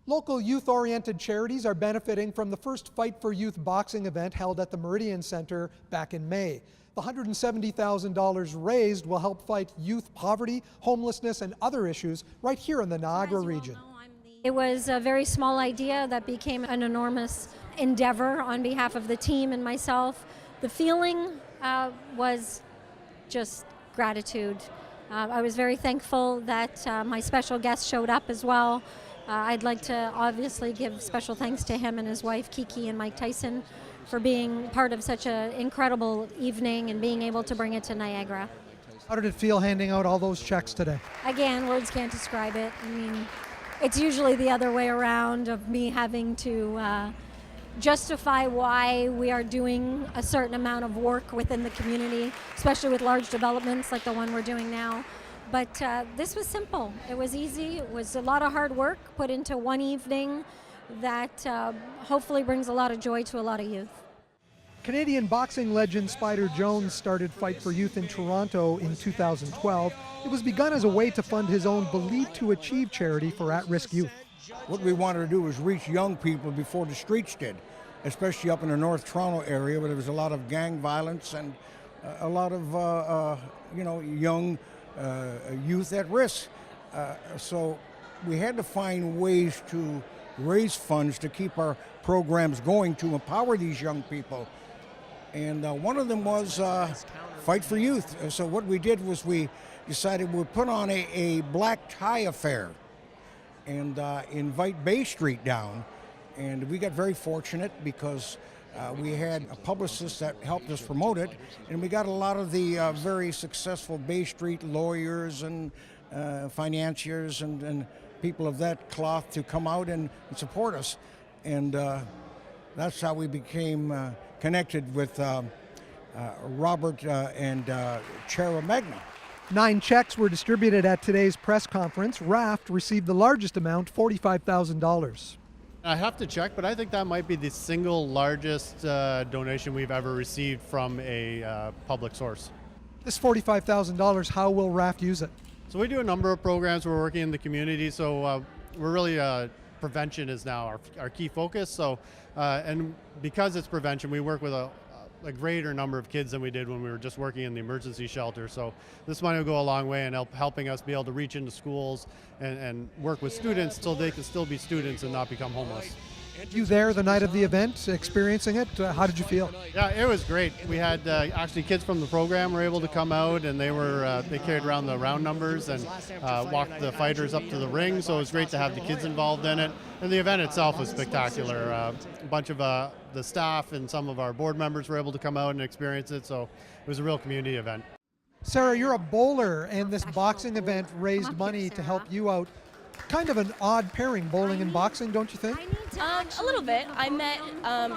Local youth-oriented charities are benefiting from the first Fight for Youth boxing event held at the Meridian Center back in May. The $170,000 raised will help fight youth poverty, homelessness, and other issues right here in the Niagara region. It was a very small idea that became an enormous endeavor on behalf of the team and myself. The feeling was just gratitude. I was very thankful that my special guest showed up as well. I'd like to obviously give special thanks to him and his wife Kiki and Mike Tyson for being part of such an incredible evening and being able to bring it to Niagara. How did it feel handing out all those checks today? Again, words can't describe it. I mean, it's usually the other way around of me having to justify why we are doing a certain amount of work within the community, especially with large developments like the one we're doing now. But this was simple. It was easy. It was a lot of hard work put into one evening that hopefully brings a lot of joy to a lot of youth. Canadian boxing legend Spider Jones started Fight for Youth in Toronto in 2012. It was begun as a way to fund his own Believe to Achieve charity for at-risk youth. What we wanted to do was reach young people before the streets did, especially up in the North Toronto area where there was a lot of gang violence and a lot of young youth at risk. So we had to find ways to raise funds to keep our programs going to empower these young people. And one of them was Fight for Youth. So what we did was we decided we'd put on a black tie affair and invite Bay Street down. And we got very fortunate because we had a publicist that helped us promote it, and we got a lot of the very successful Bay Street lawyers and financiers and people of that cloth to come out and support us. And that's how we became connected with Robert and Chara Magna. 9 checks were distributed at today's press conference. Raft received the largest amount, $45,000. I have to check, but I think that might be the single largest donation we've ever received from a public source. This $45,000, how will Raft use it? So we do a number of programs. We're working in the community, so we're really prevention is now our key focus. So, and because it's prevention, we work with a greater number of kids than we did when we were just working in the emergency shelter. So this money will go a long way in helping us be able to reach into schools and work with students so they can still be students and not become homeless. You there the night of the event, experiencing it? How did you feel? Yeah, it was great. We had actually kids from the program were able to come out, and they carried around the round numbers and walked the fighters up to the ring. So it was great to have the kids involved in it. And the event itself was spectacular. A bunch of the staff and some of our board members were able to come out and experience it. So it was a real community event. Sarah, you're a bowler, and this boxing event raised money to help you out. Kind of an odd pairing, bowling and boxing, don't you think? A little bit. I met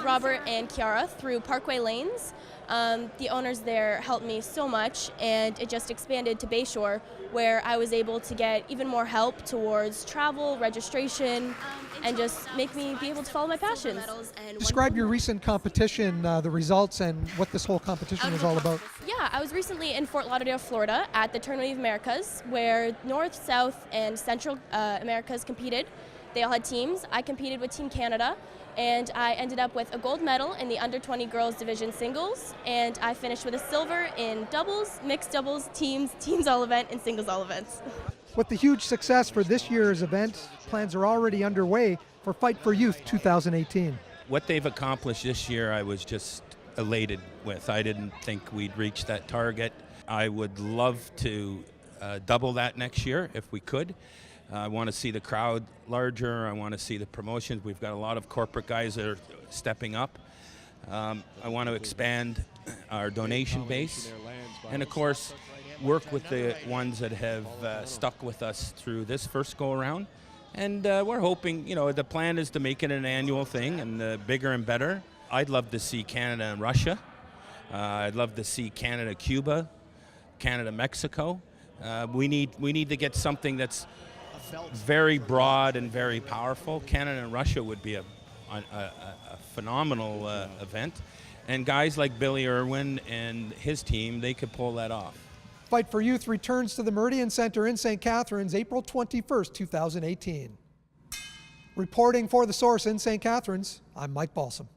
Robert and Kiara through Parkway Lanes. The owners there helped me so much, and it just expanded to Bayshore, where I was able to get even more help towards travel, registration, and just make me be able to follow my passions. Describe your recent competition, the results, and what this whole competition is all about. Yeah, I was recently in Fort Lauderdale, Florida at the Tournament of Americas, where North, South, and Central Americas competed. They all had teams. I competed with Team Canada, and I ended up with a gold medal in the under-20 girls division singles, and I finished with a silver in doubles, mixed doubles, teams all event, and singles all events. With the huge success for this year's event, plans are already underway for Fight for Youth 2018. What they've accomplished this year, I was just elated with. I didn't think we'd reach that target. I would love to double that next year if we could. I want to see the crowd larger. I want to see the promotions. We've got a lot of corporate guys that are stepping up. I want to expand our donation base. And of course, work with the ones that have stuck with us through this first go-around. And we're hoping, the plan is to make it an annual thing and bigger and better. I'd love to see Canada and Russia. I'd love to see Canada-Cuba, Canada-Mexico. We need to get something that's very broad and very powerful. Canada and Russia would be a phenomenal event. And guys like Billy Irwin and his team, they could pull that off. Fight for Youth returns to the Meridian Center in St. Catharines April 21st, 2018. Reporting for The Source in St. Catharines, I'm Mike Balsom.